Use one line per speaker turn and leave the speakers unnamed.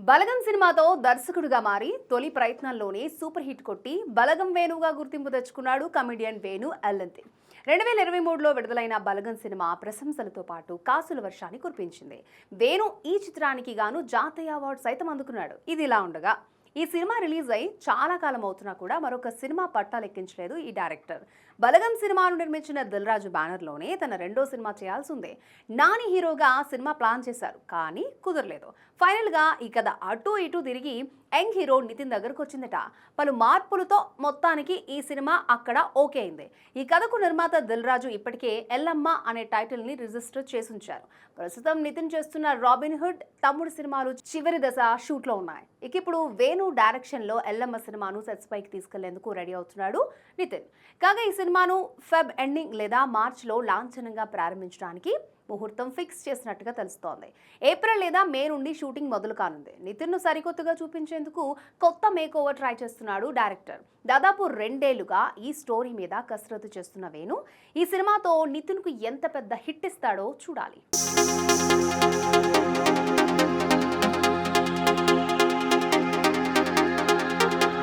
బలగం సినిమాతో దర్శకుడిగా మారి తొలి ప్రయత్నంలోనే సూపర్ హిట్ కొట్టి బలగం వేణుగా గుర్తింపు తెచ్చుకున్నాడు కమెడియన్ వేణు ఎల్లంతి. 2023లో విడుదలైన బలగం సినిమా ప్రశంసలతో పాటు కాసుల వర్షాన్ని కురిపించింది. వేణు ఈ చిత్రానికి గాను జాతీయ అవార్డు సైతం అందుకున్నాడు. ఇది ఇలా ఉండగా ఈ సినిమా రిలీజ్ అయి చాలా కాలం అవుతున్నా కూడా మరొక సినిమా పట్టాలెక్కించలేదు ఈ డైరెక్టర్. బలగం సినిమాను నిర్మించిన దిల్ రాజు బ్యానర్లోనే తన రెండో సినిమా చేయాల్సి ఉంది. నాని హీరోగా సినిమా ప్లాన్ చేశారు, కానీ కుదరలేదు. ఫైనల్గా ఈ కథ అటు ఇటు తిరిగి యంగ్ హీరో నితిన్ దగ్గరకు వచ్చిందట. పలు మార్పులతో మొత్తానికి ఈ సినిమా అక్కడ ఓకే అయింది. ఈ కథకు నిర్మాత దిల్ రాజు ఇప్పటికే ఎల్లమ్మ అనే టైటిల్ని రిజిస్టర్ చేసి ఉంచారు. ప్రస్తుతం నితిన్ చేస్తున్న రాబిన్ హుడ్, తమ్ముడు సినిమాలు చివరి దశ షూట్లో ఉన్నాయి. ఇక ఇప్పుడు వేణు డైరెక్షన్లో ఎల్లమ్మ సినిమాను సెట్స్ పైకి తీసుకెళ్లేందుకు రెడీ అవుతున్నాడు నితిన్. కాగా ఈ సినిమాను ఫెబ్ ఎండింగ్ లేదా మార్చ్లో లాంఛనంగా ప్రారంభించడానికి ముహూర్తం ఫిక్స్ చేసినట్టుగా తెలుస్తోంది. ఏప్రిల్ లేదా మే నుండి షూటింగ్ మొదలు కానుంది. నితిన్ను సరికొత్తగా చూపించేందుకు కొత్త మేక్ ఓవర్ ట్రై చేస్తున్నాడు డైరెక్టర్. దాదాపు 2 ఏళ్లుగా ఈ స్టోరీ మీద కసరత్తు చేస్తున్న వేణు ఈ సినిమాతో నితిన్కు ఎంత పెద్ద హిట్ ఇస్తాడో చూడాలి.